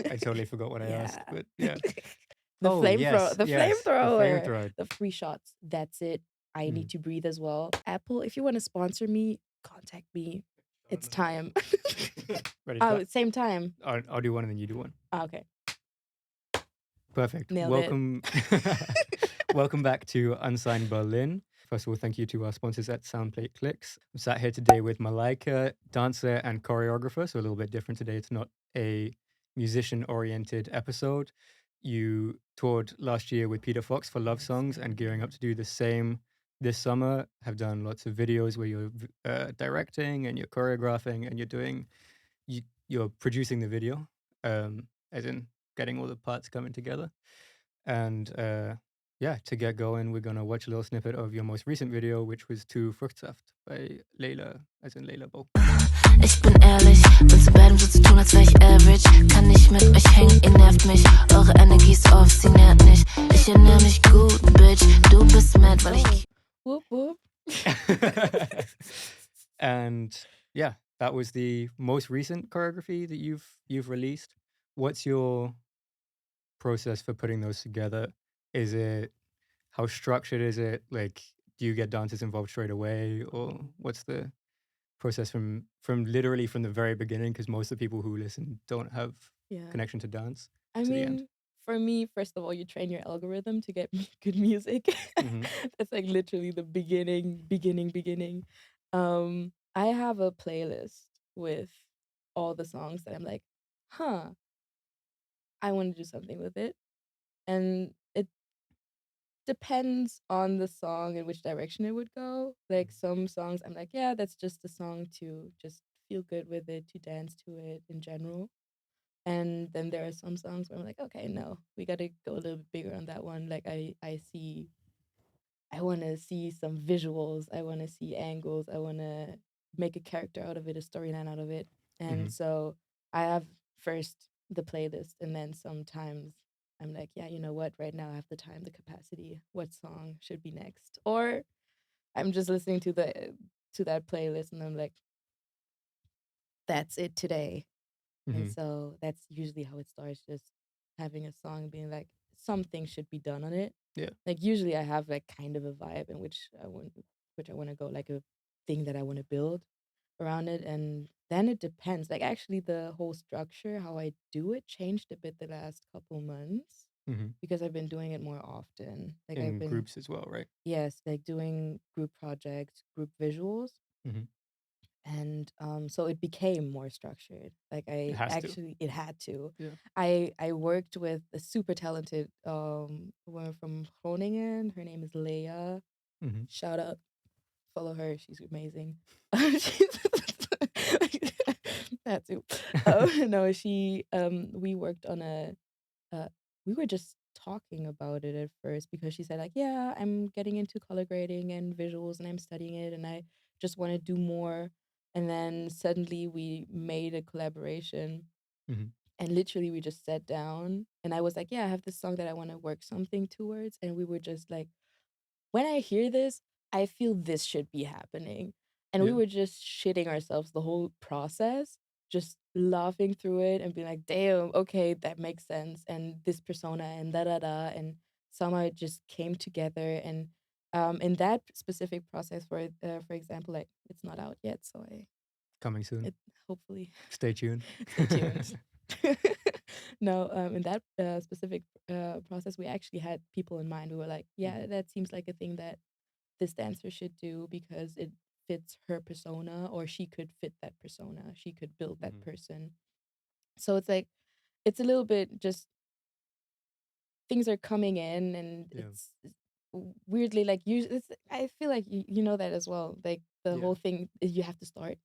I totally forgot what I asked, Yeah. but yeah. The Oh, flamethrower, yes, the yes, the flamethrower, flamethrower. the free shots. That's it. I need Mm. to breathe as well. Apple, if you want to sponsor me, contact me. It's time. Ready to? Oh, same time. I'll do one and then you do one. Okay, Perfect. nailed it. Welcome, welcome back to Unsigned Berlin. First of all, thank you to our sponsors at Soundplate Clicks. I'm sat here today with Malaika, dancer and choreographer, so a little bit different today. It's not a musician-oriented episode. You toured last year with Peter Fox for Love Songs and gearing up to do the same this summer. Have done lots of videos where you're directing and you're choreographing and you're producing the video, as in getting all the parts coming together. And yeah, to get going, we're gonna watch a little snippet of your most recent video, which was to Fruchtsaft by LAYLA, as in LAYLA Bo. Ich bin ehrlich, will zu beidem so zu tun, als wär ich average. Kann nicht mit euch hängen, ihr nervt mich. Eure Energie ist off, sie nährt nicht. Ich ernähr mich gut, Bitch. Du bist mad, weil ich. Whoop whoop. And yeah, that was the most recent choreography that you've released. What's your process for putting those together? Is it, how structured is it? Like, do you get dancers involved straight away, or what's the process from literally from the very beginning? Because most of the people who listen don't have Yeah. connection to dance I to the end. mean, for me, first of all, you train your algorithm to get good music. Mm-hmm. That's like literally the beginning. I have a playlist with all the songs that I'm like, huh, I want to do something with it. And it depends on the song and which direction it would go. Like some songs, I'm like, yeah, that's just a song to just feel good with it, to dance to it in general. And then there are some songs where I'm like, okay, no, we got to go a little bit bigger on that one. Like I want to see some visuals. I want to see angles. I want to make a character out of it, a storyline out of it. Mm-hmm. And so I have first the playlist, and then sometimes I'm like, yeah, you know what? Right now I have the time, the capacity. What song should be next? Or I'm just listening to that playlist, and I'm like, that's it today. And Mm-hmm. so that's usually how it starts, just having a song being like something should be done on it. Yeah. Like usually I have like kind of a vibe in which I want to go, like a thing that I want to build around it. And then it depends. Like actually the whole structure, how I do it changed a bit the last couple months Mm-hmm. because I've been doing it more often. Like I've In been, groups as well, right? yes, like doing group projects, group visuals, Mm-hmm. and so it became more structured. Like It I has to. actually, it had to. Yeah. I worked with a super talented woman from Groningen. Her name is Leah. Mm-hmm. Shout out, follow her, she's amazing. She's that too. No, she we worked on uh we were just talking about it at first because she said like, yeah, I'm getting into color grading and visuals and I'm studying it and I just want to do more. And then suddenly we made a collaboration, Mm-hmm. and literally we just sat down and I was like, yeah, I have this song that I want to work something towards, and we were just like, when I hear this, I feel this should be happening. And we Yeah. were just shitting ourselves the whole process, just laughing through it and being like, damn, okay, that makes sense. And this persona and da da da. And somehow it just came together. And in that specific process, for example, like it's not out yet. So Coming soon. it hopefully Stay tuned. stay tuned. No, in that specific process, we actually had people in mind. We were like, yeah, that seems like a thing that this dancer should do because it fits her persona, or she could fit that persona. She could build that Mm-hmm. person. So it's like, it's a little bit just things are coming in, and Yeah. weirdly like you. It's, I feel like you know that as well. Like the Yeah. whole thing is you have to start.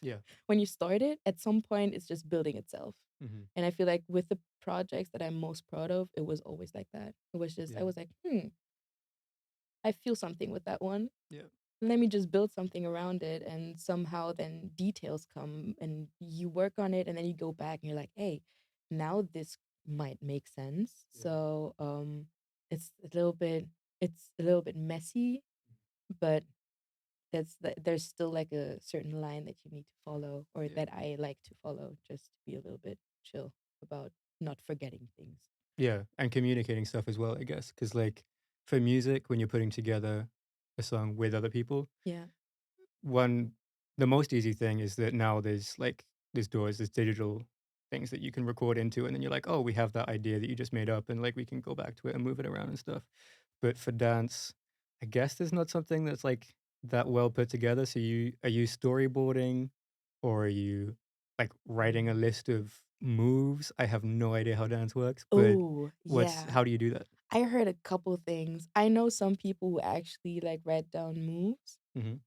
Yeah. When you start it, at some point, it's just building itself. Mm-hmm. And I feel like with the projects that I'm most proud of, it was always like that. It was just, I Yeah. was like, I feel something with that one. Yeah. Let me just build something around it. And somehow then details come and you work on it. And then you go back and you're like, hey, now this might make sense. Yeah. So it's a little bit, it's a little bit messy, but there's still like a certain line that you need to follow, or Yeah. that I like to follow, just to be a little bit chill about not forgetting things. Yeah, and communicating stuff as well, I guess. Because, like, for music, when you're putting together a song with other people, Yeah. one the most easy thing is that now there's digital things that you can record into, and then you're like, oh, we have that idea that you just made up, and like we can go back to it and move it around and stuff. But for dance, I guess there's not something that's like that well put together. So are you storyboarding, or are you like writing a Mm. list of moves? I have no idea how dance works, but Oh, what's yeah. how do you do that? I heard a couple things. I know some people who actually like write down moves. Hmm.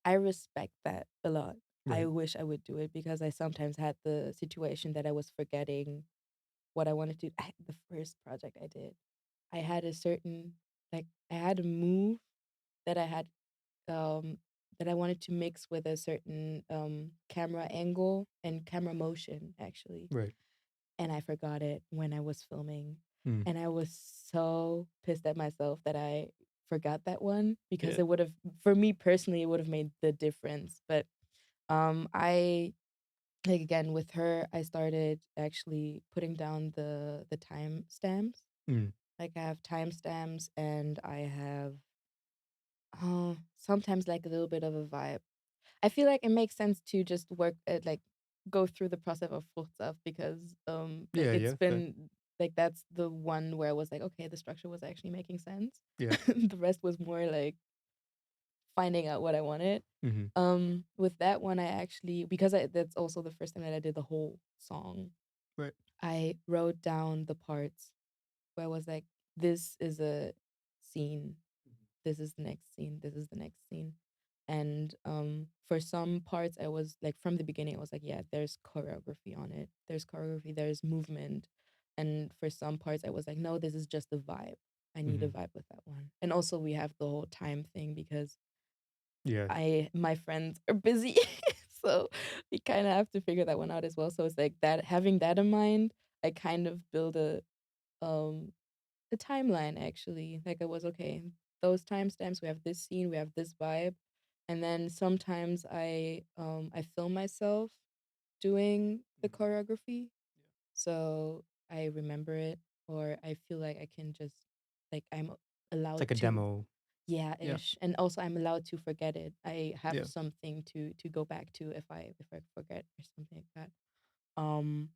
I respect that a lot. I Right. wish I would do it because I sometimes had the situation that I was forgetting what I wanted to. The first project I did, I had a certain I had a move that I had um that I wanted to mix with a certain camera angle and camera motion actually, Right. and I forgot it when I was filming, Mm. and I was so pissed at myself that I forgot that one because Yeah. it would have, for me personally, it would have made the difference. But I like again with her, I started actually putting down the time stamps. Mm. Like I have timestamps and I have sometimes like a little bit of a vibe. I feel like it makes sense to just work at like go through the process of Fruchtsaft because like Yeah. it's Yeah. Fair. been like that's the one where I was like, okay, the structure was actually making sense. Yeah. The rest was more like finding out what I wanted. Hmm. With that one I actually, because that's also the first time that I did the whole song, Right. I wrote down the parts where I was like, this is a scene, this is the next scene, this is the next scene. And for some parts I was like, from the beginning I was like, yeah, there's choreography on it, there's choreography, there's movement. And for some parts I was like, no, this is just a vibe, I need a Hmm. vibe with that one. And also we have the whole time thing because Yeah. my friends are busy. So we kind of have to figure that one out as well. So it's like that, having that in mind, I kind of build um a timeline actually. Like I was okay, those timestamps, we have this scene, we have this vibe. And then sometimes I film myself doing the Mhm. choreography. So I remember it, or I feel like I can just like I'm It's allowed like a to, demo. yeah, Yeah. ish. And also I'm allowed to forget it. I have Yeah. something to go back to if I forget or something like that. Um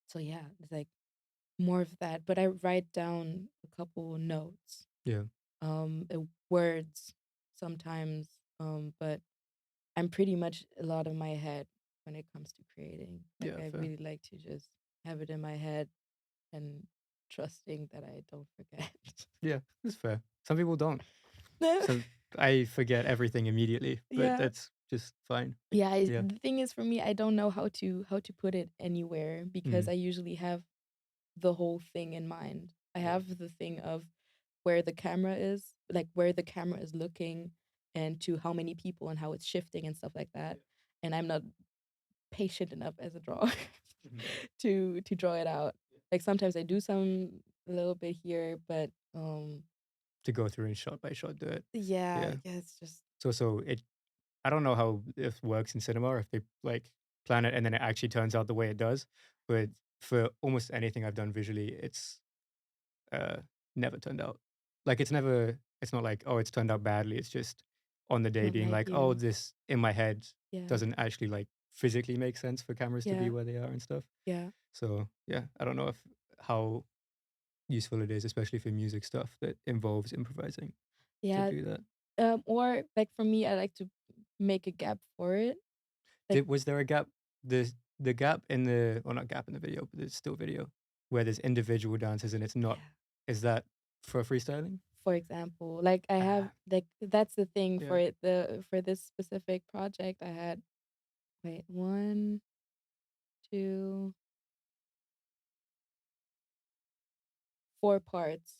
so yeah, it's like more of that, but I write down a couple notes, Yeah. words sometimes, but I'm pretty much a lot in my head when it comes to creating. Like Yeah. I Fair. really like to just have it in my head and trusting that I don't forget. Yeah. That's fair. Some people don't. So I forget everything immediately, but Yeah. that's just fine. Yeah, Yeah. the thing is for me, I don't know how to put it anywhere because Mm. I usually have the whole thing in mind. I Right. have the thing of where the camera is, like where the camera is looking, and to how many people and how it's shifting and stuff like that. Yeah. And I'm not patient enough as a drawer Mhm. to draw it out. Like sometimes I do some a little bit here, but To go through and shot by shot do it. yeah, Yeah. yeah, it's just So it I don't know how it works in cinema, or if they like plan it and then it actually turns out the way it does. But for almost anything I've done visually, it's uh never turned out. Like it's not like, oh, it's turned out badly. It's just on the day not being like like, oh, you. this in my head Yeah, doesn't actually like physically make sense for cameras to be yeah, where they are and stuff. yeah, So yeah, I don't know if how useful it is, especially for music stuff that involves improvising, to yeah. do that. Or like for me, I like to make a gap for it. Like Was there a gap? The gap in the, well, not gap in the video, but there's still video where there's individual dances and it's not. yeah. Is that for freestyling? For example, like I have Ah, like that's the thing yeah. for it, the for this specific project I had, wait, one, two, four parts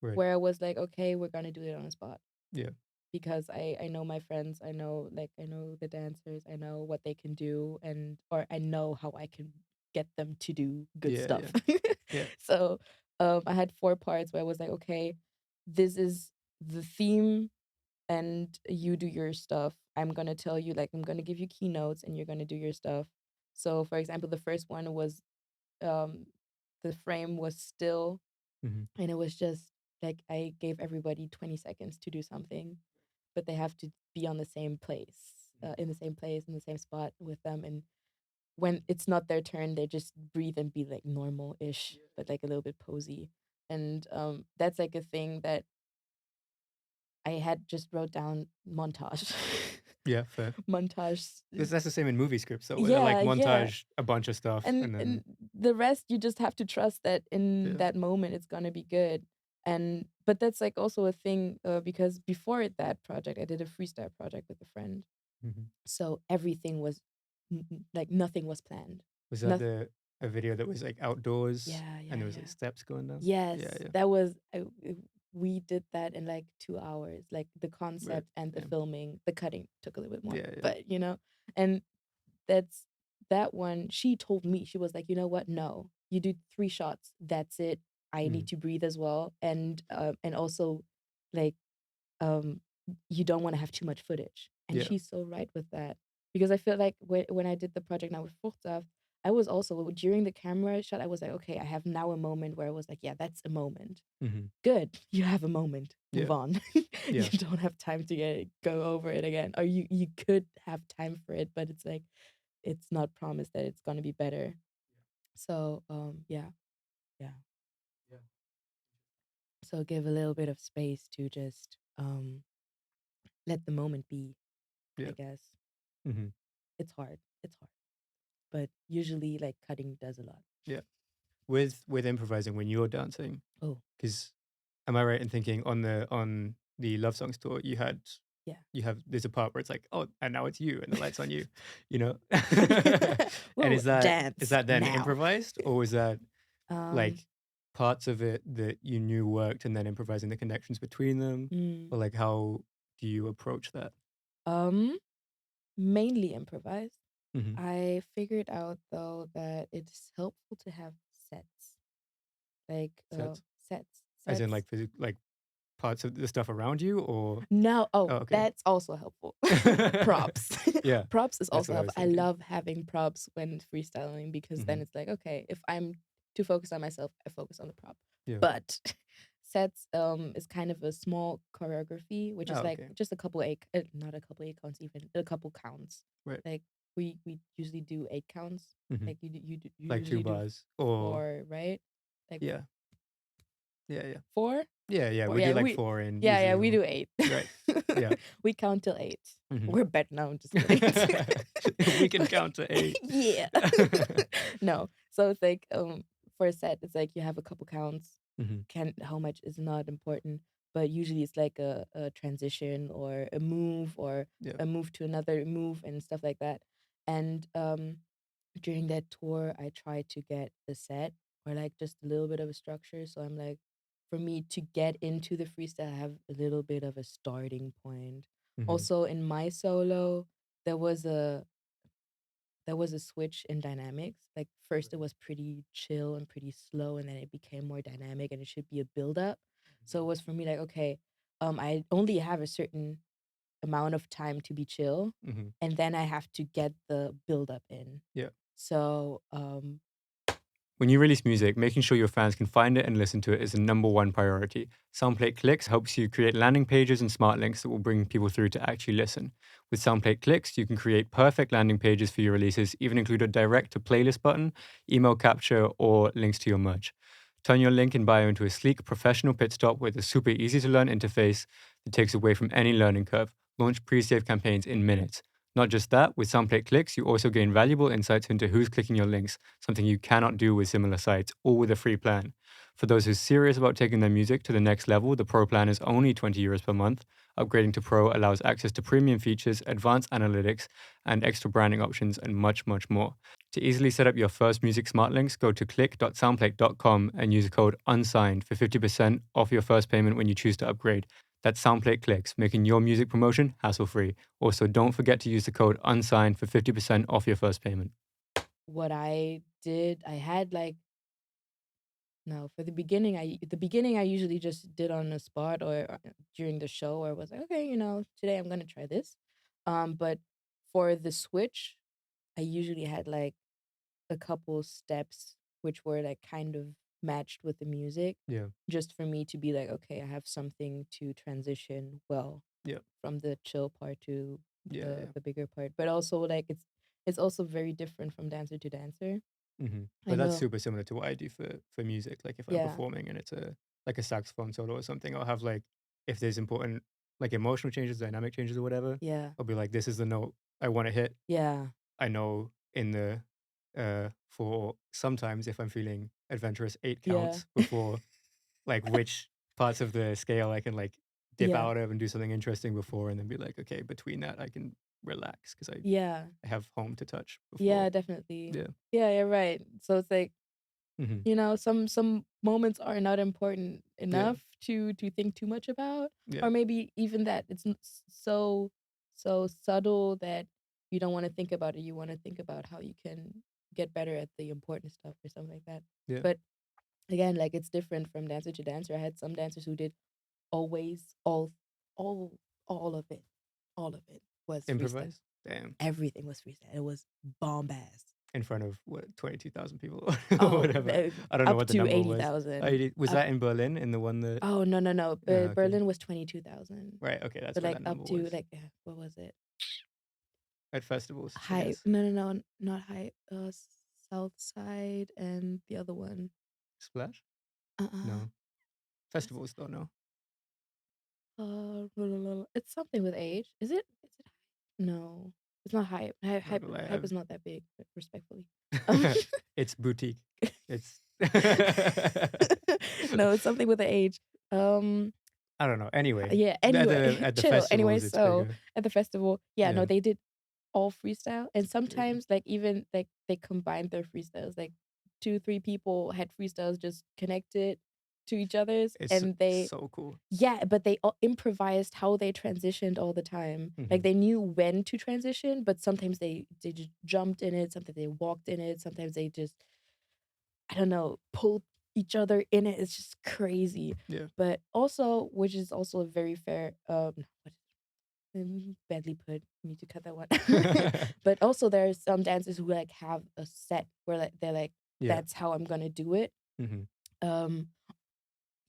Right. where I was like, okay, we're gonna do it on the spot Yeah. because I know my friends, I know like I know the dancers, I know what they can do, and or I know how I can get them to do good Yeah. stuff. Yeah. Yeah. So I had four parts where I was like, okay, this is the theme and you do your stuff. I'm gonna tell you, like, I'm gonna give you keynotes and you're gonna do your stuff. So, for example, the first one was um, the frame was still, and it was just like I gave everybody 20 seconds to do something, but they have to be on the same place, in the same place, in the same spot with them. And when it's not their turn, they just breathe and be like normal-ish, but like a little bit posy. And that's like a thing that I had just wrote down montage. Yeah, fair. Montage. That's the same in movie scripts, though, where they Yeah, like yeah. montage a bunch of stuff And and then and the rest you just have to trust that in yeah. that moment it's gonna be good. And but that's like also a thing, because before that project I did a freestyle project with a friend, so everything was like nothing was planned. Was that Nothing. a video that was like outdoors Yeah, and yeah, there was like yeah. steps going down? Yes, Yeah, yeah. that was we did that in like 2 hours. Like the Right. concept and the Yeah. filming, the cutting took a little bit more, Yeah, yeah. but and that's that one. She told me, she was like, you know what? No, you do 3 shots. That's it. I need to breathe as well, and also, like, um, you don't want to have too much footage. And Yeah. she's so right with that, because I feel like when I did the project now with Fruchtsaft, I was also during the camera shot. I was like, okay, I have now a moment where I was like, yeah, that's a moment. Good, you have a moment. Move Yeah. on. Yeah. You don't have time to go over it again, or you could have time for it, but it's like it's not promised that it's gonna be better. So yeah, yeah. So give a little bit of space to just let the moment be. Yeah. I guess Mm-hmm. it's hard. It's hard, but usually like cutting does a lot. Yeah. With improvising when you're dancing, Oh because am I right in thinking on the Love Songs tour yeah. there's a part where it's like, oh, and now it's you and the lights on you, you know? And Whoa, is dance that then now. improvised, or was that like Um, parts of it that you knew worked and then improvising the connections between them? mm, Or like how do you approach that? mainly improvised. Mm-hmm. I figured out though that it's helpful to have sets, like Sets. sets, As in sets. like parts of the stuff around you, or No, oh, oh, okay. that's also helpful. Props. Yeah, Props is that's also what I was helpful. I thinking. love having props when freestyling, because then Mm-hmm. it's like, okay, if I'm too focused on myself, I focus on the prop. Yeah. But sets is kind of a small choreography, which is Oh, like okay. just a couple not a couple 8 counts, even a couple counts. Right. Like we usually do 8 counts. Mm-hmm. Like you Like two usually do bars or 4, right? Like yeah, yeah, yeah, 4? yeah, yeah. Four, We do yeah, like four in yeah, usually. yeah, we Or, do 8. right. Yeah. We count till 8. Mm-hmm. We're better now. I'm just kidding. We can count to 8. Yeah. No. So it's like for a set, it's like you have a couple counts. Mm-hmm. How much is not important, but usually it's like a transition or a move or Yeah. a move to another move and stuff like that. And during that tour, I tried to get a set or like just a little bit of a structure. So I'm like, for me to get into the freestyle, I have a little bit of a starting point. Mm-hmm. Also, in my solo, there was a switch in dynamics. Like first it was pretty chill and pretty slow, and then it became more dynamic, and it should be a build up. So it was for me like, okay, I only have a certain amount of time to be chill, Mm-hmm. and then I have to get the build up in. Yeah. So When you release music, making sure your fans can find it and listen to it is the number one priority. Soundplate Clicks helps you create landing pages and smart links that will bring people through to actually listen. With Soundplate Clicks, you can create perfect landing pages for your releases, even include a direct to playlist button, email capture, or links to your merch. Turn your link in bio into a sleek, professional pit stop with a super easy to learn interface that takes away from any learning curve. Launch pre-save campaigns in minutes. Not just that, with Soundplate Clicks, you also gain valuable insights into who's clicking your links, something you cannot do with similar sites, all with a free plan. For those who are serious about taking their music to the next level, the Pro plan is only €20 per month. Upgrading to Pro allows access to premium features, advanced analytics, and extra branding options, and much, much more. To easily set up your first music smart links, go to click.soundplate.com and use the code UNSIGNED for 50% off your first payment when you choose to upgrade. That's Soundplate Clicks, making your music promotion hassle-free. Also, don't forget to use the code UNSIGNED for 50% off your first payment. what I did, I had like no, for the beginning, I usually just did on the spot or during the show, or was like, okay, today I'm gonna try this. But for the switch, I usually had like a couple steps which were like kind of matched with the music, Yeah. just for me to be like, okay, I have something to transition well Yeah. from the chill part to Yeah. the bigger part. But also like it's also very different from dancer to dancer. Mm-hmm. I But that's know. super similar to what I do for music. Like if I'm Yeah. performing and it's like a saxophone solo or something, I'll have like, if there's important like emotional changes, dynamic changes or whatever, Yeah. I'll be like, this is the note I want to hit. Yeah. I know in the for sometimes if I'm feeling adventurous, 8 Yeah. counts before like which parts of the scale I can like dip Yeah. out of and do something interesting before, and then be like, okay, between that I can relax because I Yeah. have home to touch before. Yeah, definitely. Yeah. Yeah, you're right. So it's like, Mm-hmm. you know, some moments are not important Yeah. enough to think too much about, Yeah. or maybe even that it's so subtle that you don't want to think about it. You want to think about how you can get better at the important stuff or something like that. Yeah. But again, like it's different from dancer to dancer. I had some dancers who did always all of it. All of it was freestyle. Improvise. Damn. Everything was freestyle. It was bombast. In front of what, 22,000 people or Oh, whatever. I don't know up what the to number 80,000. was. Was Up- that in Berlin in the one that? Oh no. okay. Berlin was 22,000. Right. Okay, that's But what like that number up to was. like what was it? At festivals, I Hype. guess. No, not hype. South Side and the other one. Splash? Uh-uh. No. Festivals don't know. It's something with age. Is it? No, it's not hype. Hype Like, is not that big, respectfully. it's boutique. It's No, it's something with the age. I don't know. Anyway. Yeah. Anyway, at the chill. festivals, Anyway, it's so bigger. at the festival, yeah, no, Yeah. they did all freestyle, and It's crazy. sometimes like even like they combined their freestyles. Like 2-3 people had freestyles just connected to each other's, It's and they so cool. yeah, but they all improvised how they transitioned all the time. Like Mhm. they knew when to transition, but sometimes they just jumped in it. Sometimes they walked in it. Sometimes they just I don't know pulled each other in it. It's just crazy. Yeah. But also, which is also a very fair badly put. Need to cut that one. But also, there are some dancers who like have a set where like they're like, Yeah. that's how I'm gonna do it. hmm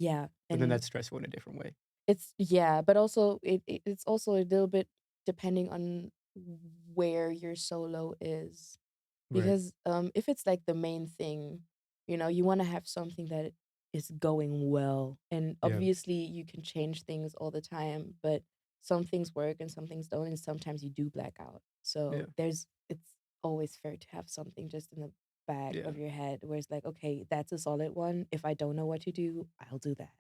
Yeah, But then and that's stressful in a different way. it's but also it's also a little bit depending on where your solo is, Right. because if it's like the main thing, you know, you want to have something that is going well, and Yeah. obviously you can change things all the time, but some things work and some things don't, and sometimes you do black out. So Yeah. it's always fair to have something just in the back Yeah. of your head where it's like, okay, that's a solid one. If I don't know what to do, I'll do that.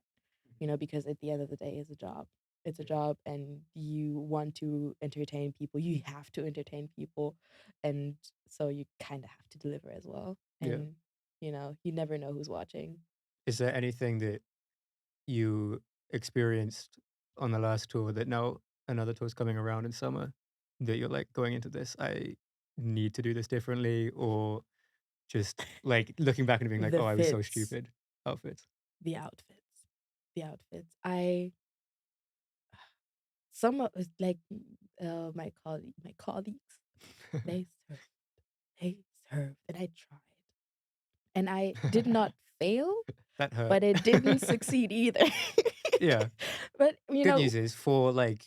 You know, because at the end of the day, it's a job. It's a job, and you want to entertain people. You have to entertain people, and so you kind of have to deliver as well. Yeah. And you know, you never know who's watching. Is there anything that you experienced on the last tour that now another tour's coming around in summer that you're like, going into this, I need to do this differently, or just like looking back and being like, The oh, I was so fits. stupid? Outfits. The outfits. Some of like my colleagues, they served, and I tried, and I did not fail, That hurt. but it didn't succeed either. Yeah. But you Good know, news is, for like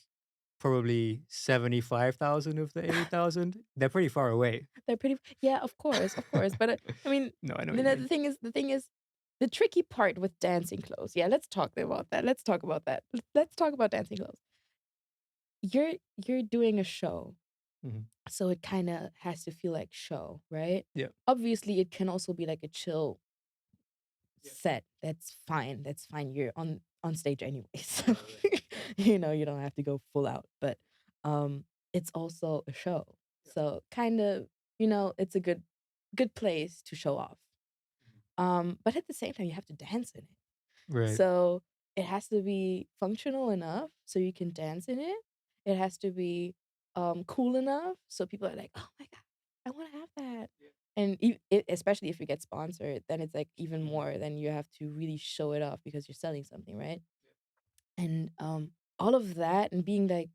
probably 75,000 of the 80,000, they're pretty far away. they're pretty. Yeah, of course. But I mean, No, I know what you you know, mean. the thing is, the tricky part with dancing clothes. Yeah, let's talk about that. Let's talk about that. Let's talk about dancing clothes. You're doing a show, Mhm. so it kind of has to feel like show, right? Yeah. Obviously, it can also be like a chill set. That's fine. That's fine. You're on stage anyway, so you know you don't have to go full out. But it's also a show, so kind of, you know, it's a good place to show off. But at the same time, you have to dance in it. Right. So it has to be functional enough so you can dance in it. It has to be cool enough so people are like, oh my god, I want to have that. And especially if you get sponsored, then it's like even more. Then you have to really show it off because you're selling something, right? And all of that, and being like,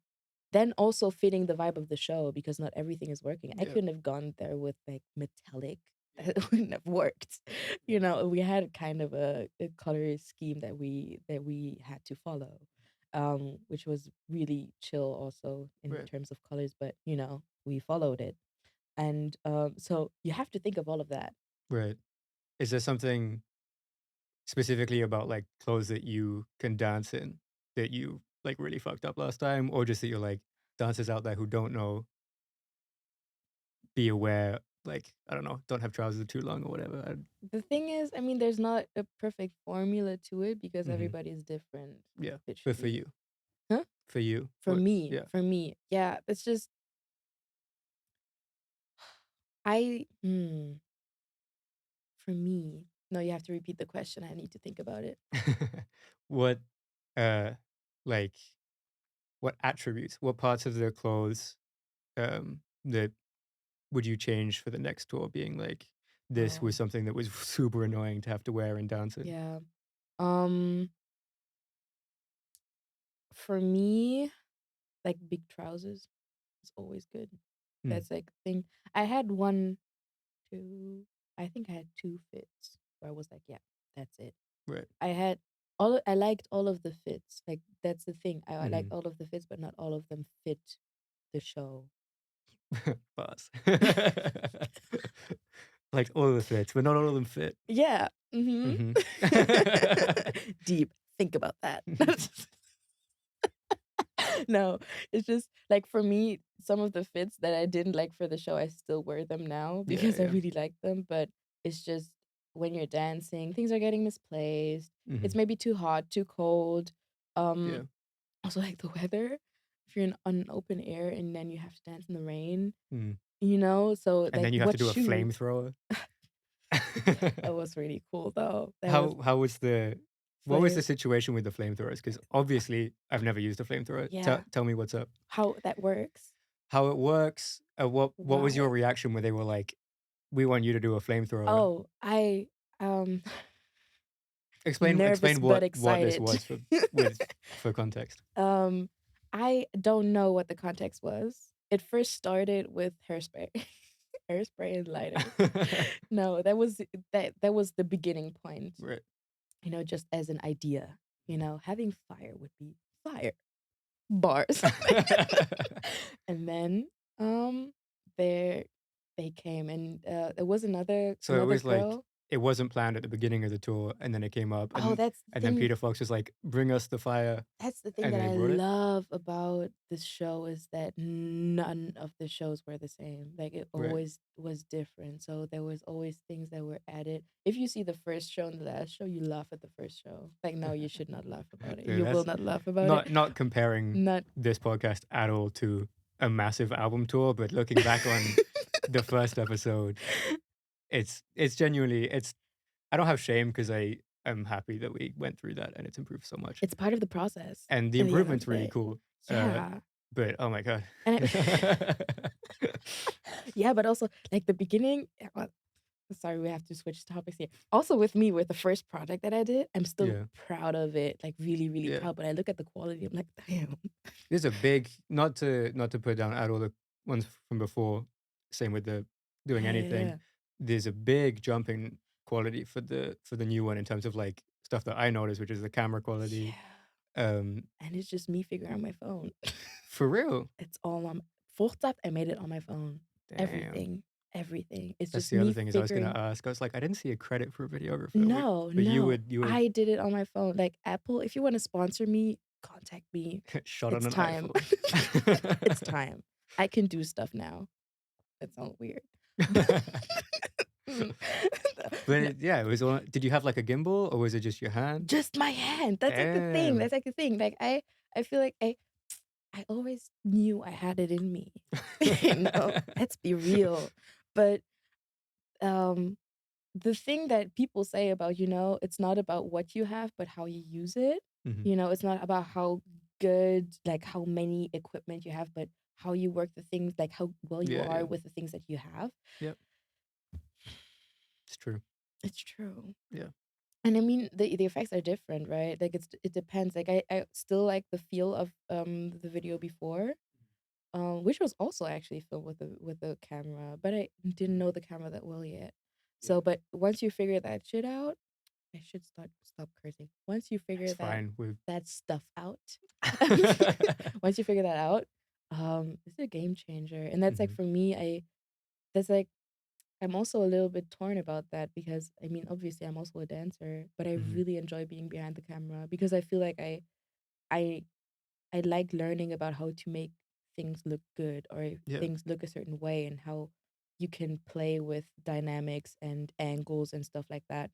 then also fitting the vibe of the show, because not everything is working. I Yeah. couldn't have gone there with like metallic that wouldn't have worked. You know, we had kind of a color scheme that we had to follow, which was really chill also in Right. terms of colors, but you know, we followed it. And so you have to think of all of that. Right. Is there something specifically about like clothes that you can dance in that you like really fucked up last time, or just that you're like dancers out there who don't know, be aware, like I don't know, don't have trousers too long or whatever. The thing is, I mean, there's not a perfect formula to it because Mhm. everybody's different, Yeah, but for literally. you, Huh? for you, For what? me, Yeah. for me, yeah, it's just I. For me, no, you have to repeat the question. I need to think about it. What, uh, like, what attributes, what parts of the clothes, that would you change for the next tour? Being like, this Oh, was something that was super annoying to have to wear and dance in. yeah. Um, for me, like big trousers is always good. Hmm. That's like thing. I had one, two. I think I had two fits where I was like, yeah, that's it. Right. I had all. I liked all of the fits. Like that's the thing. I Hmm. liked all of the fits, but not all of them fit the show. Boss. Like all of the fits, but not all of them fit. Yeah. Mm-hmm. Hmm. Deep. Think about that. No, it's just like for me, some of the fits that I didn't like for the show, I still wear them now Yeah, because I yeah. really like them. But it's just when you're dancing, things are getting misplaced. Hmm. It's maybe too hot, too cold. Yeah. Also like the weather. If you're in on open air and then you have to dance in the rain, Mm. you know. So And like, then you have to what do a shoe? flamethrower. That was really cool though. That was How was the what was flame. the situation with the flamethrowers? Because obviously I've never used a flamethrower. Yeah, Tell me what's up. how that works. How it works? What was your Wow. reaction when they were like, "We want you to do a flamethrower"? Oh, I Explain nervous but what this excited. was for with for context. um, I don't know what the context was. It first started with hairspray, hairspray and lighter. No, that was the beginning point. Right. You know, just as an idea. You know, having fire would be fire bars, and then there they came, and there was So it another was like girl. it wasn't planned at the beginning of the tour, and then it came up, Oh, that's the and then thing. Peter Fox was like, "Bring us the fire," That's the thing and that then they I brought it. love about this show is that none of the shows were the same. Like it Right. always was different. So there was always things that were added. If you see the first show and the last show, you laugh at the first show. Like no, you should not laugh about it. Dude, You will that's not laugh about it. not comparing Not this podcast at all to a massive album tour, but looking back on the first episode, it's genuinely it's I don't have shame because I am happy that we went through that and it's improved so much. it's part of the process And the in the end of improvement's the really day. cool. Yeah. But oh my god. And yeah, but also like the beginning, sorry, we have to switch topics here. Also, with me, with the first project that I did, I'm still Yeah. proud of it, like really, really Yeah. proud. But I look at the quality, I'm like, damn. There's a big not to put down at all the ones from before. Same with the doing Yeah, yeah, anything. yeah. There's a big jump in quality for the new one in terms of like stuff that I noticed, which is the camera quality. And it's just me figuring out my phone. For real. It's all on Fruchtsaft. I made it on my phone. Damn. Everything, everything. It's That's just the other me thing is I was gonna figuring. ask. I was like, I didn't see a credit for a videographer. No, But you no. would I did it on my phone. Like Apple, if you want to sponsor me, contact me. shot on It's an time. iPhone. It's time. I can do stuff now. That sounds weird. No, Yeah, it was on. Did you have like a gimbal or was it just your hand? just my hand. That's like the thing. Damn. That's like the thing. Like I feel like I always knew I had it in me. You know, let's be real. But the thing that people say about, you know, it's not about what you have, but how you use it. Mhm. You know, it's not about how good, like how many equipment you have, but how you work the things, like how well you Yeah, are yeah. with the things that you have. Yep. It's true. It's true. Yeah. And I mean, the effects are different, right? Like it depends. Like I still like the feel of the video before, which was also actually filmed with the camera, but I didn't know the camera that well yet. So, but once you figure that shit out, I should stop cursing. Once you figure It's fine with that stuff out, once you figure that out, it's a game changer. And that's like Mhm. for me, that's like I'm also a little bit torn about that because I mean, obviously, I'm also a dancer, but I Mhm. really enjoy being behind the camera because I feel like I I like learning about how to make things look good or Yeah. things look a certain way and how you can play with dynamics and angles and stuff like that.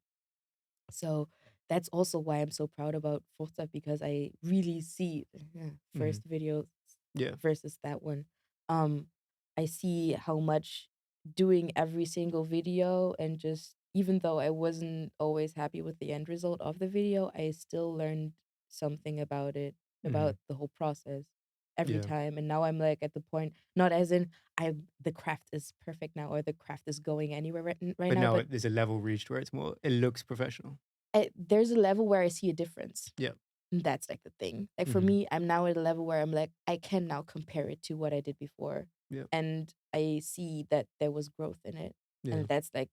So that's also why I'm so proud about Fruchtsaft because I really see Mhm. first video Yeah. versus that one. Um, I see how much doing every single video and just even though I wasn't always happy with the end result of the video, I still learned something about it, Mhm. about the whole process every Yeah. time. And now I'm like at the point, not as in the craft is perfect now or the craft is going anywhere right But now, now but there's a level reached where it looks professional. there's a level where I see a difference. Yeah. And that's like the thing. Like for Mhm. me, I'm now at a level where I'm like, I can now compare it to what I did before. Yeah. And I see that there was growth in it. Yeah. And that's like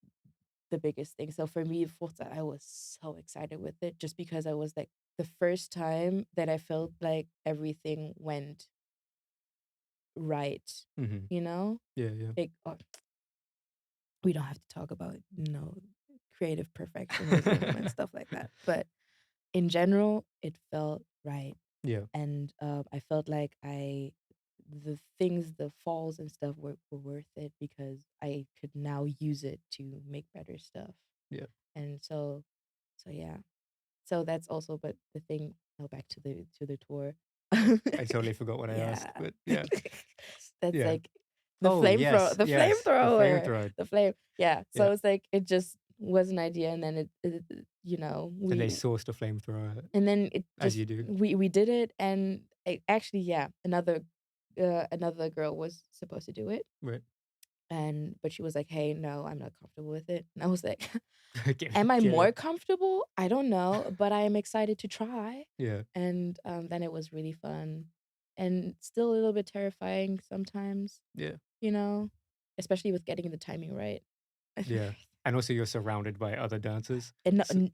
the biggest thing. So for me, Forza, I was so excited with it just because I was like the first time that I felt like everything went right, Mhm. you know? Yeah. Yeah. Like, we don't have to talk about, creative perfectionism and stuff like that. But in general, it felt right. Yeah. And I felt like the falls and stuff were worth it because I could now use it to make better stuff. Yeah. And so yeah. So that's also, but the thing, now back to the tour. I totally forgot what I asked, Yeah. but yeah. That's Yeah. like Oh, yes. the Yes. The flamethrower, flamethrower. the flame. Yeah. Yeah. So it's like it just was an idea, and then And they sourced a flamethrower and then it as just you do. we did it, and actually, yeah, another girl was supposed to do it, Right. but she was like, "Hey, no, I'm not comfortable with it." And I was like, get, "Am I get more it. comfortable? I don't know, but I am excited to try." Yeah. And then it was really fun, and still a little bit terrifying sometimes, Yeah. especially with getting the timing right. Yeah. And also you're surrounded by other dancers. And So,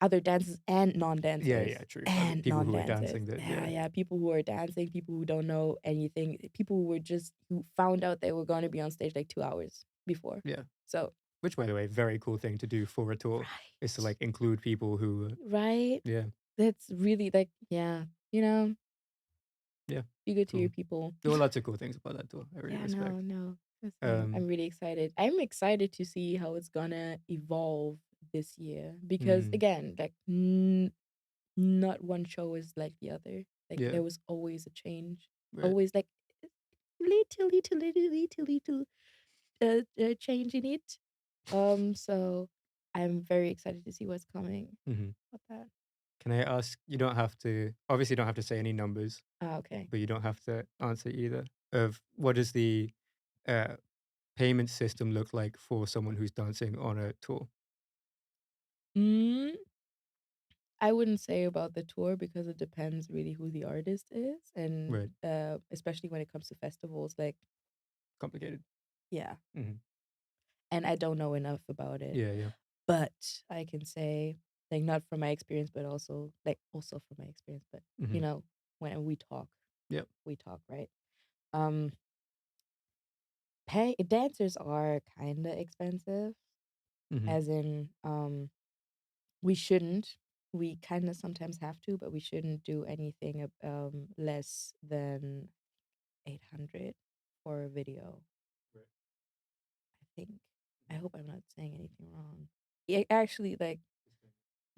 other dancers and yeah, non-dancers yeah, true. Other and people who are non-dancers. dancing that Yeah, yeah. yeah, people who are dancing, people who don't know anything, people who found out they were going to be on stage like 2 hours before. Yeah. So, Which by the way, very cool thing to do for a tour is to right, like include people who right. yeah. That's really like, yeah, you know, Yeah. be good to your Cool. people. There were lots of cool things about that tour. I really Yeah, respect. no. I'm really excited. I'm excited to see how it's gonna evolve this year because Mm, again, like not one show is like the other. Like yeah. there was always a change, Right. always like little change in it. So I'm very excited to see what's coming. Hmm. About that. Can I ask, you don't have to, obviously you don't have to say any numbers, Ah, okay. but you don't have to answer either, of what does the uh, payment system look like for someone who's dancing on a tour? Mm, I wouldn't say about the tour because it depends really who the artist is, and Right. especially when it comes to festivals, like Complicated. yeah. Hmm. And I don't know enough about it, Yeah, yeah. but I can say like not from my experience, but also from my experience, but you Hmm. know when Yep. we talk, right? Um, pay dancers are kind of expensive, Hmm. as in we shouldn't. We kind of sometimes have to, but we shouldn't do anything less than 800 for a video. Right. I think. I hope I'm not saying anything wrong. Yeah, actually, like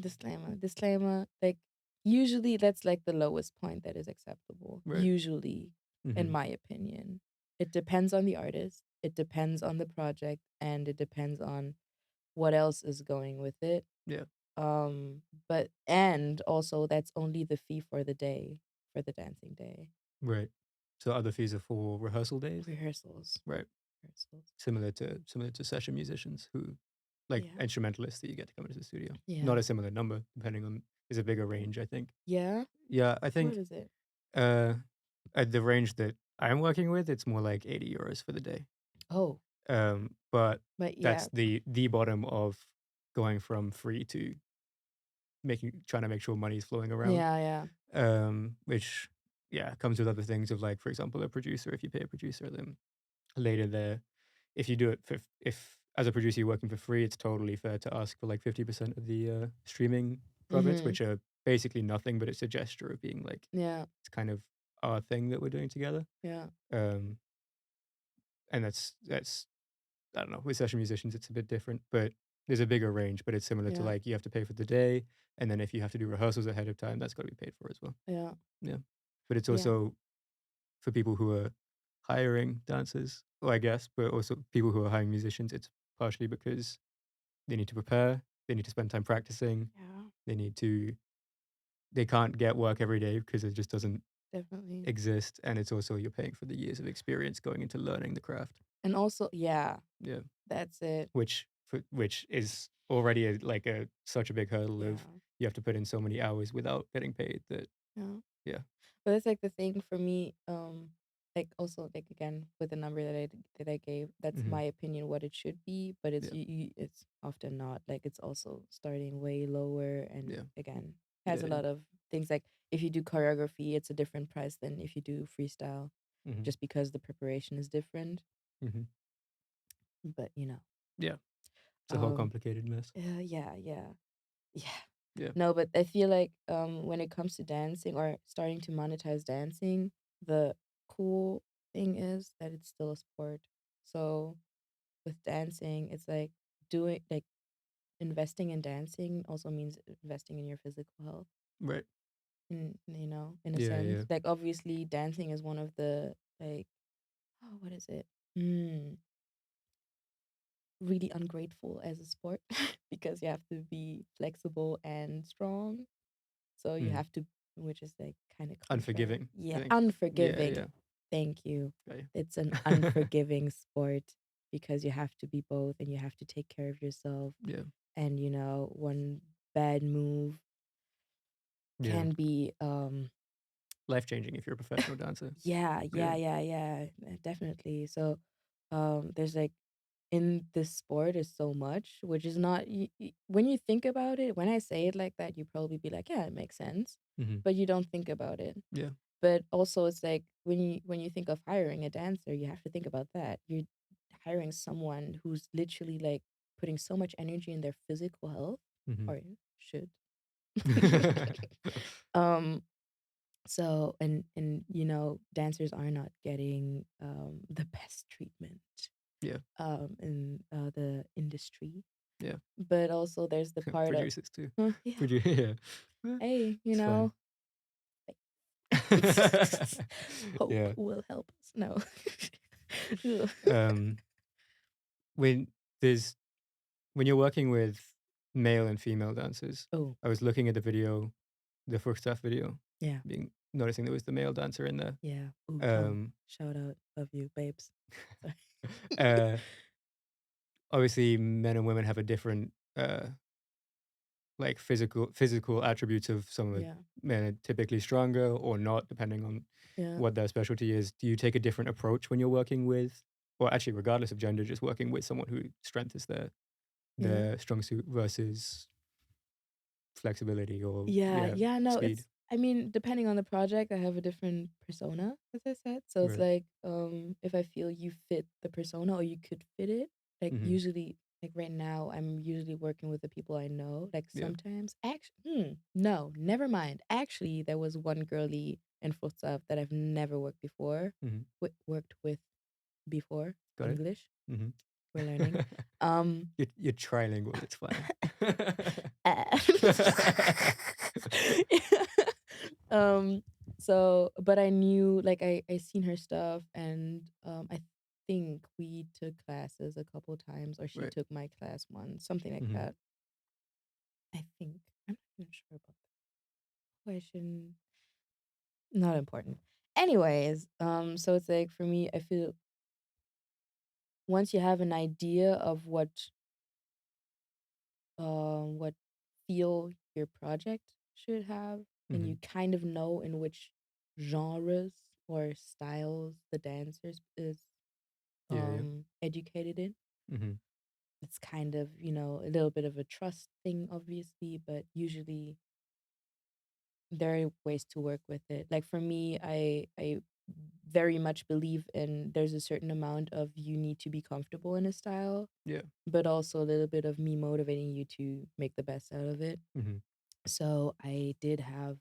disclaimer. Like usually that's like the lowest point that is acceptable. Right. Usually, in Hmm. my opinion, it depends on the artist. It depends on the project, and it depends on what else is going with it. Yeah. But and also that's only the fee for the day, for the dancing day. Right. So other fees are for rehearsal days? Rehearsals. Right. Rehearsals. Similar to session musicians who like Yeah. instrumentalists that you get to come into the studio. Yeah. Not a similar number, depending on there's a bigger range, I think. Yeah. Yeah, I What think is it? uh at the range that I'm working with, it's more like 80 euros for the day. Oh. But But yeah. that's the bottom of going from free to trying to make sure money's flowing around. Yeah, yeah. Which comes with other things of, like, for example, a producer. If you pay a producer, then later there, if you do it for, if as a producer you're working for free, it's totally fair to ask for like 50% of the streaming profits, Mm-hmm. which are basically nothing, but it's a gesture of being like, Yeah, it's kind of our thing that we're doing together. yeah, Um, and that's I don't know, with session musicians it's a bit different, but there's a bigger range. But it's similar to, yeah, like, you have to pay for the day, and then if you have to do rehearsals ahead of time, that's got to be paid for as well. yeah, Yeah, but it's yeah, also for people who are hiring dancers, well, I guess, but also people who are hiring musicians. It's partially because they need to prepare, they need to spend time practicing, yeah, they need to, they can't get work every day because it just doesn't definitely. exist. And it's also, you're paying for the years of experience going into learning the craft. And also, yeah, Yeah, that's it. which is already like a such a big hurdle Yeah, of, you have to put in so many hours without getting paid that, yeah. yeah. But it's like the thing for me, like also like again with the number that I gave, that's Hmm. my opinion what it should be, but it's Yeah, it's often not. Like it's also starting way lower, and yeah, again yeah, has a yeah. lot of things. Like if you do choreography, it's a different price than if you do freestyle, Hmm. just because the preparation is different. Hmm. But Yeah, it's a whole um, complicated mess. yeah, yeah, yeah. Yeah. No, but I feel like when it comes to dancing or starting to monetize dancing, the cool thing is that it's still a sport. So with dancing, it's like doing like investing in dancing also means investing in your physical health Right. in a Yeah, sense. yeah. Like obviously dancing is one of the like what is it? Mm, really ungrateful as a sport because you have to be flexible and strong. So you Mm. have to, which is like kind of contrary. Unforgiving, I Yeah, think. Yeah, unforgiving. yeah. Thank you. Okay. It's an unforgiving sport because you have to be both and you have to take care of yourself. Yeah, And one bad move yeah. can be Life changing if you're a professional dancer. yeah, Yeah. yeah, yeah, yeah, definitely. So there's like in this sport is so much, which is not when you think about it, when I say it like that, you probably be like, yeah, it makes sense. Hmm. But you don't think about it. Yeah. But also it's like when you think of hiring a dancer, you have to think about that. You're hiring someone who's literally like putting so much energy in their physical health, Hmm. or should. um so and dancers are not getting the best treatment Yeah. in the industry. Yeah. But also there's the part of Producers too. yeah, Yeah. hey, It's fine. hope Yeah. will help us. No. Ugh. Um, when there's when you're working with male and female dancers, Oh, I was looking at the video, the Fruchtsaft video, yeah. noticing there was the male dancer in there. Yeah. Ooh, Tom. Um, Shout out. Love you, babes. Sorry. uh, Obviously, men and women have a different like physical attributes of some of the Yeah. men are typically stronger or not, depending on Yeah. what their specialty is. Do you take a different approach when you're working with, or actually regardless of gender, just working with someone who strength is Yeah. their strong suit versus flexibility or Yeah. Yeah. No, speed? it's I mean, depending on the project, I have a different persona, as I said. So it's Right. like, if I feel you fit the persona or you could fit it, like Mm-hmm. usually like right now, I'm usually working with the people I know. Like Yeah. sometimes actually no, never mind. Actually, there was one girly in Fruchtsaft that I've never worked before. Mm-hmm. Worked with before. Got it. English. Mm-hmm. We're learning. Um You're trilingual. It's fine. uh, um so but I knew like I seen her stuff and I think we took classes a couple times or she Right. took my class once, something like Mm-hmm. that. I think. I'm not even sure about that question. Not important. Anyways, so it's like for me, I feel once you have an idea of what feel your project should have, and Mm-hmm. you kind of know in which genres or styles the dancers is Yeah. educated in. Mm-hmm. It's kind of, a little bit of a trust thing, obviously, but usually there are ways to work with it. Like for me, I very much believe in there's a certain amount of you need to be comfortable in a style, Yeah. but also a little bit of me motivating you to make the best out of it. Mm-hmm. So I did have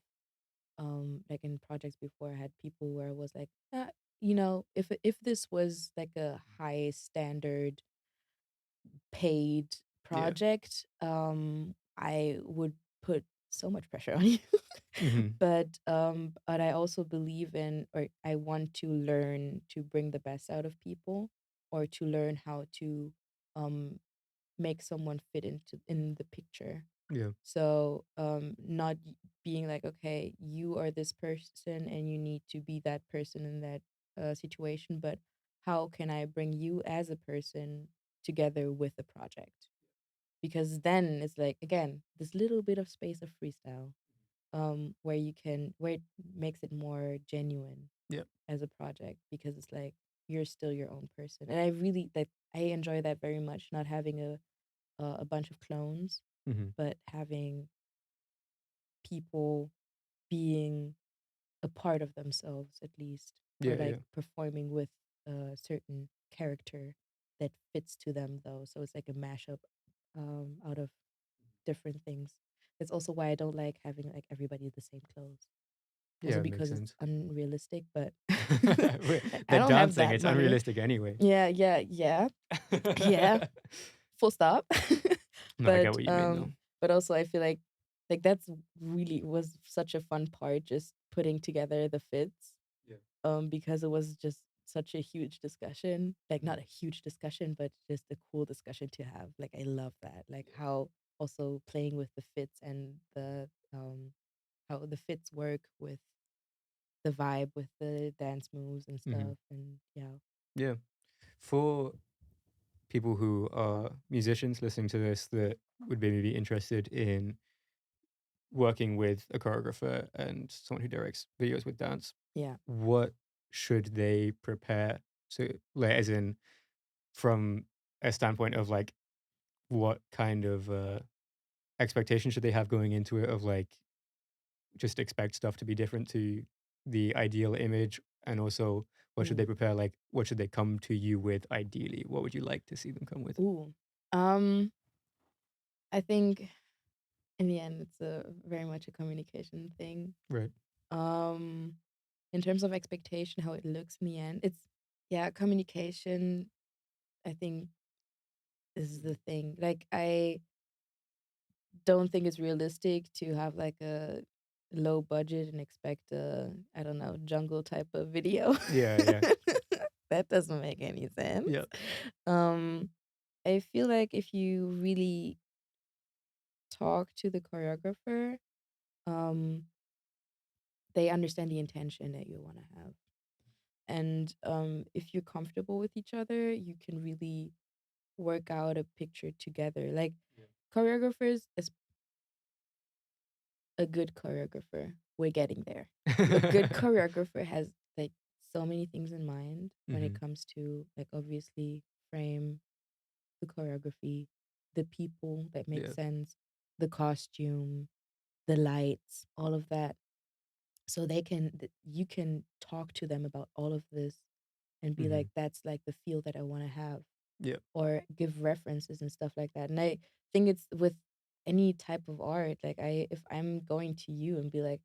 like in projects before, I had people where I was like, if this was like a high standard paid Yeah. project, I would put so much pressure on you. Mm-hmm. But I also believe in, or I want to learn to bring the best out of people, or to learn how to um make someone fit into in the picture. Yeah. So not being like, okay, you are this person and you need to be that person in that situation, but how can I bring you as a person together with the project? Because then it's like, again, this little bit of space of freestyle, where it makes it more genuine Yeah. as a project, because it's like you're still your own person. And I really, like, I enjoy that very much, not having a bunch of clones, Mm-hmm. but having people being a part of themselves, at least, or Yeah. like Yeah. performing with a certain character that fits to them, though. So it's like a mashup out of different things. That's also why I don't like having like everybody the same clothes. Yeah. Also It makes because it's sense. unrealistic, but I They're don't have dancing. that It's money. unrealistic anyway. Yeah, yeah, yeah, yeah. Full stop. No, I get but what you mean though. but also I feel like that's really was such a fun part, just putting together the fits. Yeah. Because it was just such a huge discussion. Like not a huge discussion, but just a cool discussion to have. Like I love that. Like how also playing with the fits and the how the fits work with the vibe with the dance moves and Mm-hmm. stuff. And yeah. Yeah. For people who are musicians listening to this that would maybe be interested in working with a choreographer and someone who directs videos with dance, Yeah. what should they prepare? So, like, as in, from a standpoint of like, what kind of expectation should they have going into it? Of like, just expect stuff to be different to the ideal image, and also, what should they Ooh. prepare? Like, what should they come to you with ideally? What would you like to see them come with? Ooh. Um, I think in the end it's a very much a communication thing. Right. Um, in terms of expectation, how it looks in the end, it's, yeah, communication, I think, is the thing. Like I don't think it's realistic to have like a low budget and expect a, I don't know, jungle type of video. Yeah. Yeah. That doesn't make any sense. Yeah. Um, I feel like if you really talk to the choreographer, um, they understand the intention that you want to have. And if you're comfortable with each other, you can really work out a picture together. Like Yeah. choreographers, as a good choreographer, we're getting there. A good choreographer has like so many things in mind when it Mm-hmm. comes to, like, obviously frame, the choreography, the people that make Yeah. sense, the costume, the lights, all of that. So you can talk to them about all of this and be Mm-hmm. like, that's like the feel that I want to have, Yeah. or give references and stuff like that. And I think it's with any type of art. Like if I'm going to you and be like,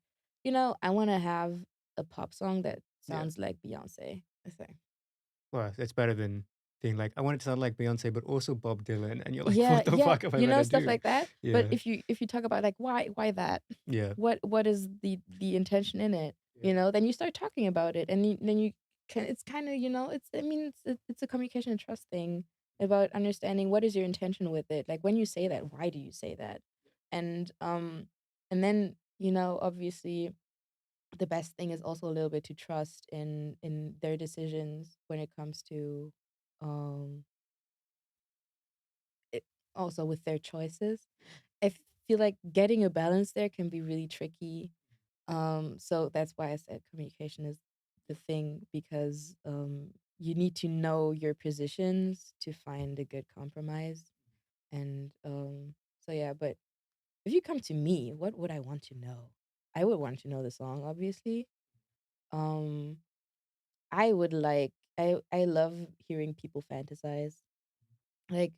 I want to have a pop song that Yeah. sounds like Beyonce. I say, Well, it's better than being like, I want it to sound like Beyonce, but also Bob Dylan, and you're like, yeah, what the yeah, fuck am I meant to stuff do? like that. But Yeah. if you talk about like why that, Yeah. what is the intention in it, Yeah. then you start talking about it, and then you can, it's kind of, it's, I mean, it's a communication and trust thing about understanding what is your intention with it. Like when you say that, why do you say that? And then, obviously the best thing is also a little bit to trust in their decisions when it comes to um it, also with their choices. I feel like getting a balance there can be really tricky. So that's why I said communication is the thing, because you need to know your positions to find a good compromise. And so yeah, but if you come to me, what would I want to know? I would want to know the song, obviously. Um I would like I love hearing people fantasize. Like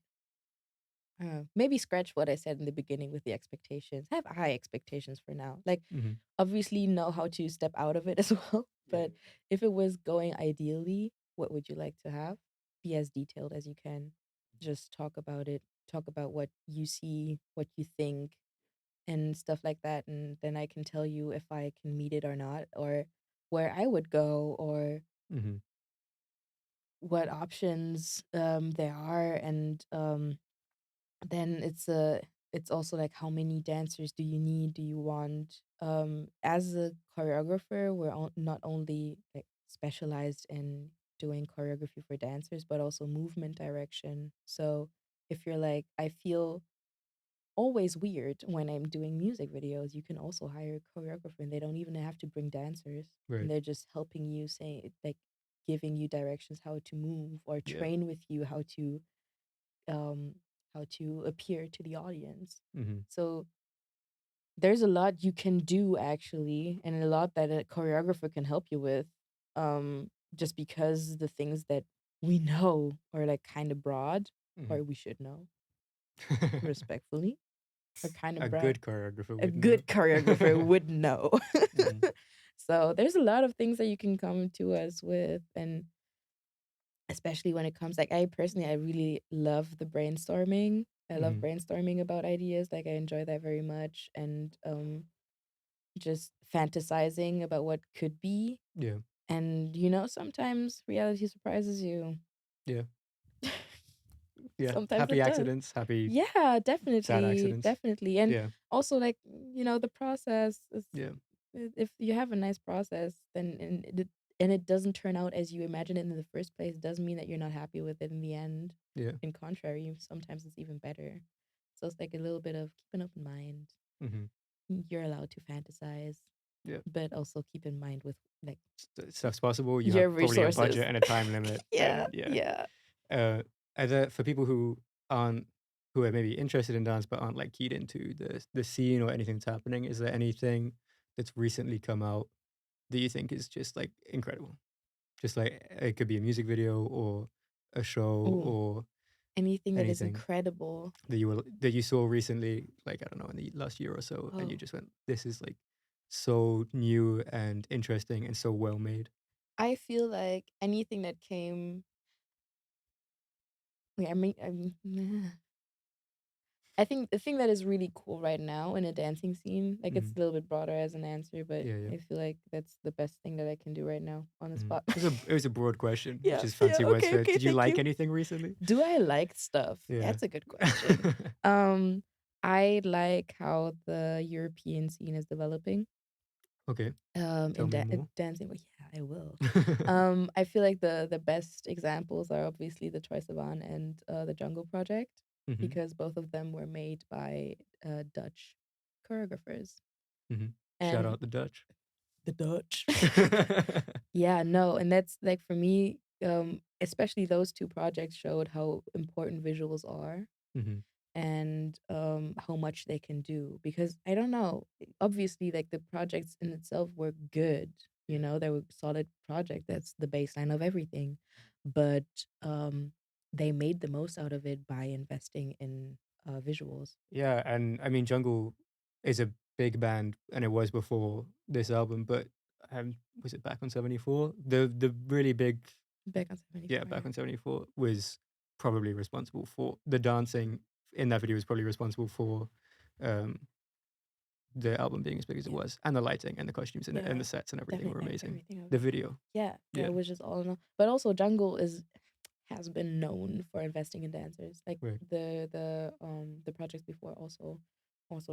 maybe scratch what I said in the beginning with the expectations. I have high expectations for now. Like Mhm. obviously know how to step out of it as well. Yeah. But if it was going ideally, what would you like to have? Be as detailed as you can. Just talk about it. Talk about what you see, what you think, and stuff like that. And then I can tell you if I can meet it or not, or where I would go, or Mhm. what options there are. And then it's also like how many dancers do you need, do you want? As a choreographer, we're not only like specialized in doing choreography for dancers but also movement direction. So if you're like, I feel always weird when I'm doing music videos, you can also hire a choreographer and they don't even have to bring dancers, and Right. they're just helping you, say, like giving you directions how to move or Yeah. train with you um how to appear to the audience. Mhm. So there's a lot you can do actually, and a lot that a choreographer can help you with. Just because the things that we know are like kind of broad, or Mhm. we should know respectfully, are kind A of broad. good choreographer A would know. good choreographer would know. Mhm. So there's a lot of things that you can come to us with, and especially when it comes, like, I personally, I really love the brainstorming. I love Mhm. brainstorming about ideas. Like, I enjoy that very much, and just fantasizing about what could be. Yeah. And sometimes reality surprises you. Yeah. Yeah. Sometimes Happy it does. accidents, happy Yeah, sad definitely, accidents. definitely. And Yeah. also, like, the process is, Yeah. if you have a nice process, then and it doesn't turn out as you imagine it in the first place, it doesn't mean that you're not happy with it in the end. Yeah. In contrary, sometimes it's even better. So it's like a little bit of keep an open mind. Mhm. You're allowed to fantasize, Yeah. but also keep in mind with like Stuff's possible. You your have probably a resources. budget and a time limit, Yeah, and yeah. yeah. Uh, are there, for people aren't who are maybe interested in dance but aren't like keyed into the scene or anything that's happening, is there anything that's recently come out that you think is just like incredible? Just like it could be a music video or a show Ooh, or anything that is anything incredible. that you saw recently, like I don't know, in the last year or so, and you Oh, just went, "This is like so new and interesting and so well made." I feel like anything that came. Wait, I think the thing that is really cool right now in a dancing scene, like it's Mhm. a little bit broader as an answer, but Yeah, yeah. I feel like that's the best thing that I can do right now on the Mhm. spot. It was a broad question, which Yeah, is yeah, fancy words okay, for. okay, Did you thank like you. anything recently? Do I like stuff? Yeah. That's a good question. Um, I like how the European scene is developing. Okay. Tell In me more. dancing. Well, yeah, I will. I feel like the best examples are obviously the Troye Sivan and the Jungle Project, Mhm. because both of them were made by Dutch choreographers. Mhm. Shout And out the Dutch. the Dutch. Yeah, no, and that's like for me, especially those two projects showed how important visuals are, Mhm. and how much they can do. Because I don't know, obviously like the projects in itself were good, they were solid project, that's the baseline of everything. But they made the most out of it by investing in visuals. Yeah, and I mean, Jungle is a big band, and it was before this album. But was it Back on 74? The really big, Back on yeah, 74, Back yeah. on 74 was probably responsible for the dancing in that video. Was probably responsible for um, the album being as big as it Yeah, was, and the lighting and the costumes and yeah, the sets and everything were definitely amazing. everything of The it. video, Yeah, yeah, that was just all in all. But also Jungle has been known for investing in dancers. Like right. the projects before also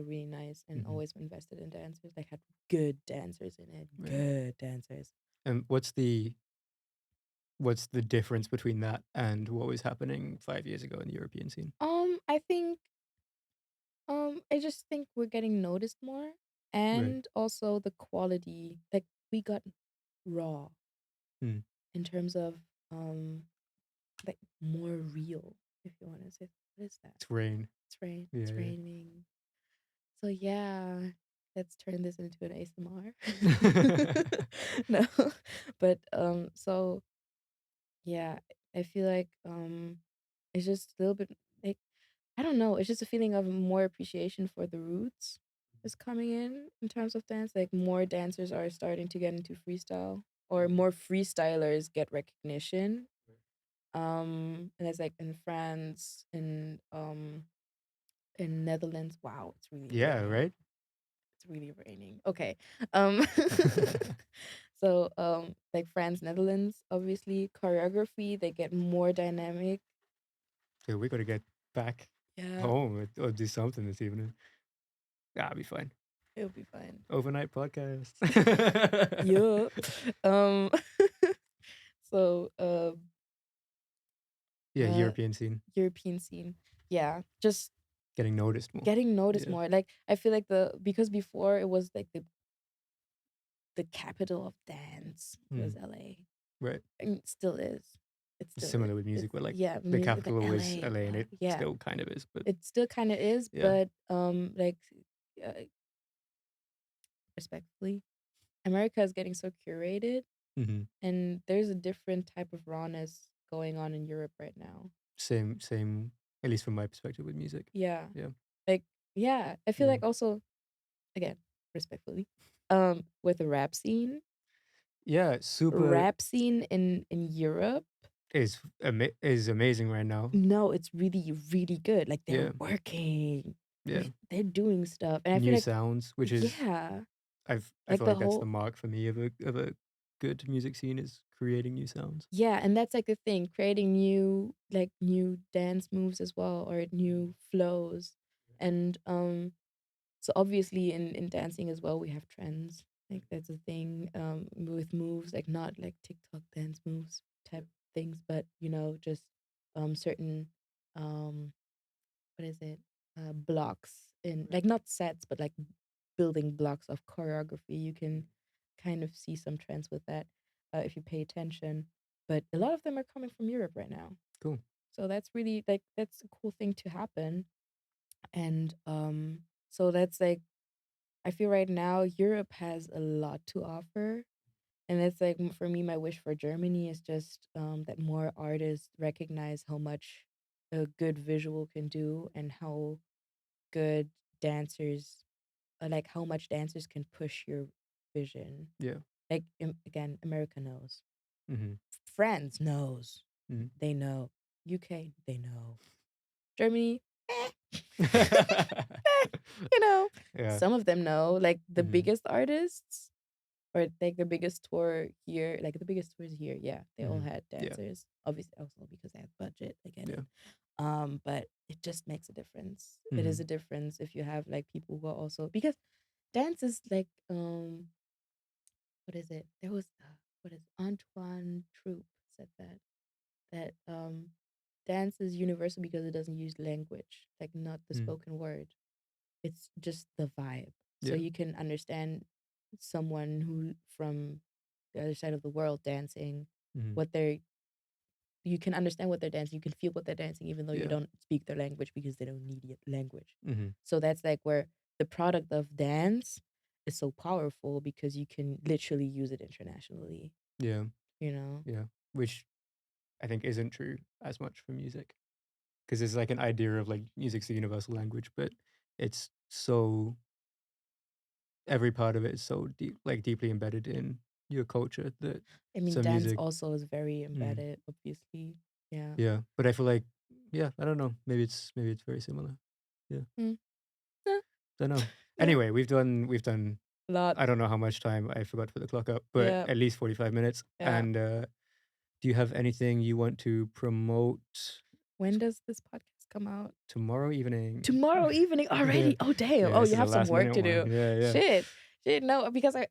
really nice, and Hmm. always invested in dancers. Like had good dancers in it. Right. Good dancers. And what's the difference between that and what was happening 5 years ago in the European scene? I think I just think we're getting noticed more, Right. and also the quality. Like we got raw Mm. in terms of like more real, if you want to say. What is that? It's rain. It's Yeah. raining. So yeah, let's turn this into an ASMR. No, but so yeah, I feel like it's just a little bit like, I don't know, it's just a feeling of more appreciation for the roots is coming in terms of dance. Like more dancers are starting to get into freestyle, or more freestylers get recognition. And it's like in France, in Netherlands. Wow, it's really Yeah, raining. right? It's really raining. Okay. Um so like France, Netherlands, obviously. Choreography, they get more dynamic. So we got to get back Yeah, home or do something this evening. I'll be fine. it'll be fine. Overnight podcast. Yeah. Um so Yeah, uh European scene. European scene. Yeah, just Getting noticed more. getting noticed Yeah. more. Like I feel like because before it was like the capital of dance was LA. Right. And it still is. It still Similar is. with music, It's, where like yeah, the music like capital was LA. LA and Wow. it Yeah, still kind of is, but it still kind of is, yeah. but like uh, respectfully, America is getting so curated, and there's a different type of rawness going on in Europe right now. Same, at least from my perspective with music. Yeah, Yeah. like yeah, I feel like also, again, respectfully, with the rap scene. Yeah, super Rap scene in Europe, is amazing right now. no, it's really, really good. Like they're Yeah. working. Yeah. They're doing stuff. And I feel New like, sounds, which is yeah, I like feel the like that's the whole, mark for me of a good music scene, is creating new sounds. yeah, and that's like the thing, creating new dance moves as well, or new flows. And so obviously in dancing as well, we have trends. Like that's a thing with moves, like not like TikTok dance moves type things, but just certain um what is it, blocks in, like, not sets, but like building blocks of choreography. You can kind of see some trends with that if you pay attention, but a lot of them are coming from Europe right now. Cool. So that's really, like, that's a cool thing to happen. And so that's like, I feel right now Europe has a lot to offer. And it's like, for me, my wish for Germany is just that more artists recognize how much a good visual can do, and how good dancers, like how much dancers can push your vision. Yeah. Like, again, America knows. Mm-hmm. France knows. Mm-hmm. They know. UK, they know. Germany, Yeah. some of them know. Like the Mhm. biggest artists, or like the biggest tour here, like the biggest tours here, yeah, they all had Yeah. dancers. Obviously, also because they had budget. I get Yeah. it. But it just makes a difference. It is Mhm. a difference if you have like people who are also, because dance is like what is it? There was what is Antoine Troupe said that dance is universal because it doesn't use language, like not the spoken word. It's just the vibe. So Yeah. you can understand someone who from the other side of the world dancing, Mhm. what they're you can understand what they're dancing, you can feel what they're dancing, even though you Yeah. don't speak their language, because they don't need language. Mhm. So that's like where the product of dance is so powerful, because you can literally use it internationally, Yeah. you know? Yeah. Which I think isn't true as much for music, because it's like an idea of like music's the universal language, but it's so every part of it is so deeply embedded in your culture that I mean, some dance music. also is very Mm, embedded, obviously. Yeah. yeah, but I feel like I don't know. Maybe it's very similar. Yeah, Mm. Eh, don't know. yeah. Anyway, we've done. Lot. I don't know how much time, I forgot to put the clock up, but Yeah. at least 45 minutes. Yeah. And do you have anything you want to promote When does this podcast come out? tomorrow evening? Tomorrow evening Yeah. already. Oh damn. Yeah, Oh, this you is a have some last work minute to one. do. Yeah. Shit. Shit. No, because I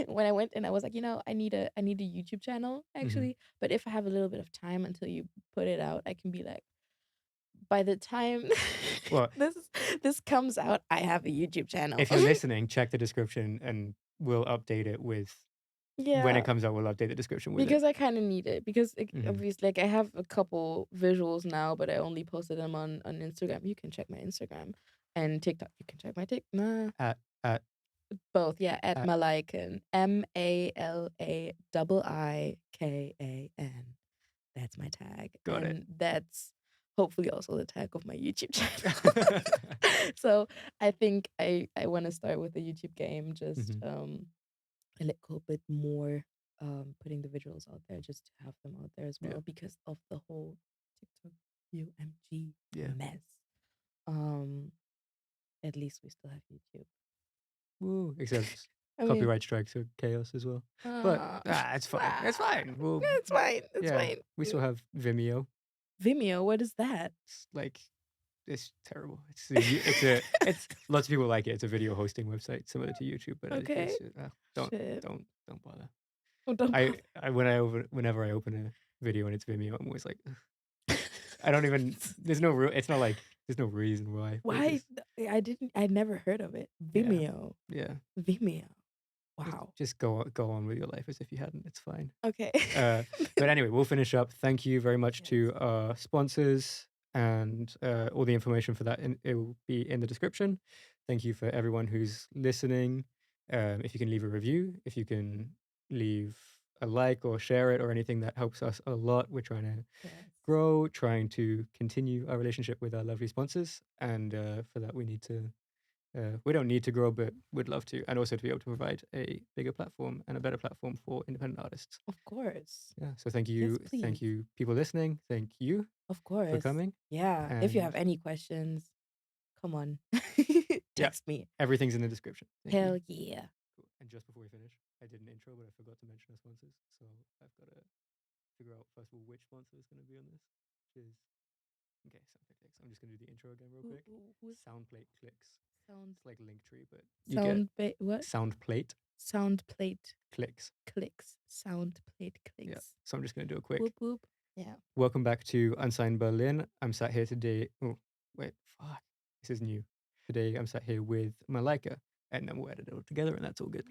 when I went in, I was like, I need a YouTube channel actually. But if I have a little bit of time until you put it out, I can be like, by the time Well, this comes out, I have a YouTube channel. if you're listening, check the description and we'll update it with Yeah. when it comes out, we'll update the description with because I kind of need it because Mhm. obviously, like I have a couple visuals now, but I only posted them on Instagram. You can check my Instagram and TikTok. You can check my TikTok. At Both, yeah, at at- Malaikan, MALAIKAN. That's my tag, Got it. and that's hopefully also the tag of my YouTube channel. So I think I want to start with the YouTube game, just Mhm. a little bit more, putting the visuals out there, just to have them out there as well, Yeah. because of the whole TikTok UMG Yeah. mess. At least we still have YouTube. Woo. Except I mean, copyright strikes are chaos as well. But it's fine. It's fine. We'll, it's fine. It's yeah, fine. we still have Vimeo. Vimeo. What is that? It's like it's terrible. It's lots of people like it. It's a video hosting website similar to YouTube, but Okay. don't Shit. don't bother. Oh, don't Whenever I open a video and it's Vimeo, I'm always like, I don't even. There's no it's not like there's no reason why. but Why? just- I never heard of it. Vimeo. yeah. Vimeo. Just- Wow. Just go on with your life as if you hadn't. It's fine. Okay. But anyway, we'll finish up. Thank you very much Yes. to our sponsors, and all the information for that it will be in the description. Thank you for everyone who's listening. If you can leave a review, if you can leave a like or share it or anything, that helps us a lot. We're trying to Yes. grow, trying to continue our relationship with our lovely sponsors, and for that we need to. We don't need to grow, but would love to, and also to be able to provide a bigger platform and a better platform for independent artists. Of course. Yeah. So thank you, please. people listening. Thank you Of course. for coming. Yeah. If you have And- any questions, come on. Yeah. Text me. Everything's in the description. Thank you. Hell yeah. Cool. And just before we finish, I did an intro, but I forgot to mention our sponsors. So I've got to figure out first of all which sponsor is going to be on this. Which is okay. Soundplate Clicks. I'm just going to do the intro again real quick. Who's Soundplate Clicks. sound? It's like Linktree, but you get What? Soundplate Sound plate Clicks. clicks. Sound plate clicks. Yeah. So I'm just going to do a quick. Whoop whoop. Yeah. Welcome back to Unsigned Berlin. I'm sat here today. Oh, wait, fuck. This is new. Today I'm sat here with Malaika, and then we'll edit it all together, and that's all good.